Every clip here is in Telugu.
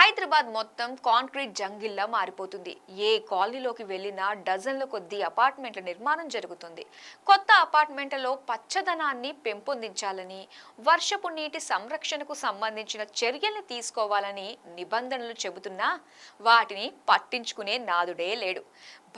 హైదరాబాద్ మొత్తం కాంక్రీట్ జంగిల్లా మారిపోతుంది. ఏ కాలనీలోకి వెళ్ళినా డజన్ల కొద్దీ అపార్ట్మెంట్ల నిర్మాణం జరుగుతుంది. కొత్త అపార్ట్మెంట్లలో పచ్చదనాన్ని పెంపొందించాలని, వర్షపు నీటి సంరక్షణకు సంబంధించిన చర్యల్ని తీసుకోవాలని నిబంధనలు చెబుతున్నా వాటిని పట్టించుకునే నాదుడే లేడు.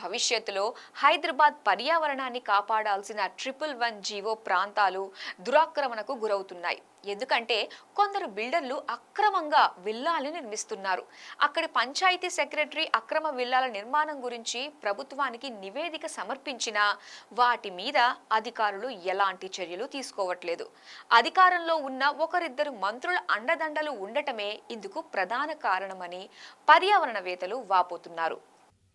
భవిష్యత్తులో హైదరాబాద్ పర్యావరణాన్ని కాపాడాల్సిన 111 జీవో ప్రాంతాలు దురాక్రమణకు గురవుతున్నాయి. ఎందుకంటే కొందరు బిల్డర్లు అక్రమంగా విల్లాలు నిర్మిస్తున్నారు. అక్కడి పంచాయతీ సెక్రటరీ అక్రమ విల్లాల నిర్మాణం గురించి ప్రభుత్వానికి నివేదిక సమర్పించినా వాటి మీద అధికారులు ఎలాంటి చర్యలు తీసుకోవట్లేదు. అధికారంలో ఉన్న ఒకరిద్దరు మంత్రుల అండదండలు ఉండటమే ఇందుకు ప్రధాన కారణమని పర్యావరణవేత్తలు వాపోతున్నారు.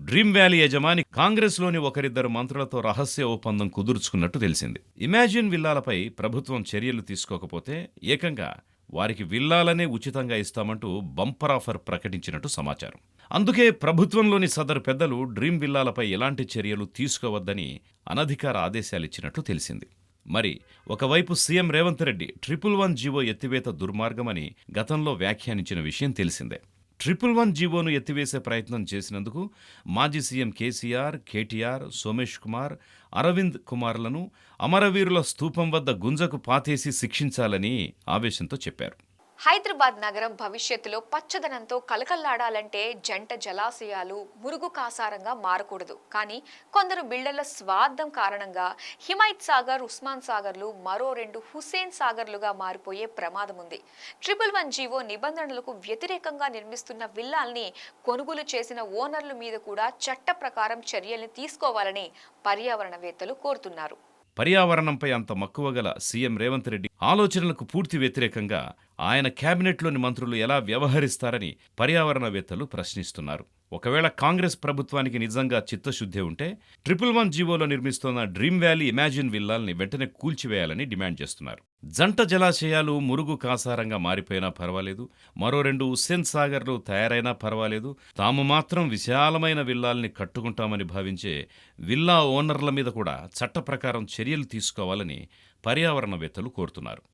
డ్రీమ్ వ్యాలీ యజమాని కాంగ్రెస్లోని ఒకరిద్దరు మంత్రులతో రహస్య ఒప్పందం కుదుర్చుకున్నట్టు తెలిసింది. ఇమాజిన్ విల్లాలపై ప్రభుత్వం చర్యలు తీసుకోకపోతే ఏకంగా వారికి విల్లాలనే ఉచితంగా ఇస్తామంటూ బంపర్ ఆఫర్ ప్రకటించినట్టు సమాచారం. అందుకే ప్రభుత్వంలోని సదరు పెద్దలు డ్రీమ్ విల్లాలపై ఎలాంటి చర్యలు తీసుకోవద్దని అనధికార ఆదేశాలిచ్చినట్లు తెలిసింది. మరి ఒకవైపు సీఎం రేవంత్ రెడ్డి 111 జీవో ఎత్తివేత దుర్మార్గమని గతంలో వ్యాఖ్యానించిన విషయం తెలిసిందే. 111 జీవోను ఎత్తివేసే ప్రయత్నం చేసినందుకు మాజీ సీఎం కేసీఆర్, కేటీఆర్, సోమేష్ కుమార్, అరవింద్ కుమార్లను అమరవీరుల స్తూపం వద్ద గుంజకు పాతేసి శిక్షించాలని ఆవేశంతో చెప్పారు. హైదరాబాద్ నగరం భవిష్యత్తులో పచ్చదనంతో కలకల్లాడాలంటే జంట జలాశయాలు మురుగు కాసారంగా మారకూడదు. కానీ కొందరు బిల్డర్ల స్వార్థం కారణంగా హిమాయత్ సాగర్, ఉస్మాన్ సాగర్లు మరో 2 హుస్సేన్ సాగర్లుగా మారిపోయే ప్రమాదం ఉంది. 111 జీవో నిబంధనలకు వ్యతిరేకంగా నిర్మిస్తున్న విల్లాల్ని కొనుగోలు చేసిన ఓనర్ల మీద కూడా చట్ట ప్రకారం చర్యల్ని తీసుకోవాలని పర్యావరణవేత్తలు కోరుతున్నారు. పర్యావరణంపై అంత మక్కువ గల సీఎం రేవంత్ రెడ్డి ఆలోచనలకు పూర్తి వ్యతిరేకంగా ఆయన కేబినెట్లోని మంత్రులు ఎలా వ్యవహరిస్తారని పర్యావరణవేత్తలు ప్రశ్నిస్తున్నారు. ఒకవేళ కాంగ్రెస్ ప్రభుత్వానికి నిజంగా చిత్తశుద్ధి ఉంటే 111 జీవోలో నిర్మిస్తోన్న డ్రీమ్ వ్యాలీ ఇమాజిన్ విల్లాల్ని వెంటనే కూల్చివేయాలని డిమాండ్ చేస్తున్నారు. జంట జలాశయాలు మురుగు కాసారంగా మారిపోయినా పర్వాలేదు, మరో 2 హుస్సేన్ సాగర్లు తయారైనా పర్వాలేదు, తాము మాత్రం విశాలమైన విల్లాల్ని కట్టుకుంటామని భావించే విల్లా ఓనర్ల మీద కూడా చట్ట ప్రకారం చర్యలు తీసుకోవాలని పర్యావరణవేత్తలు కోరుతున్నారు.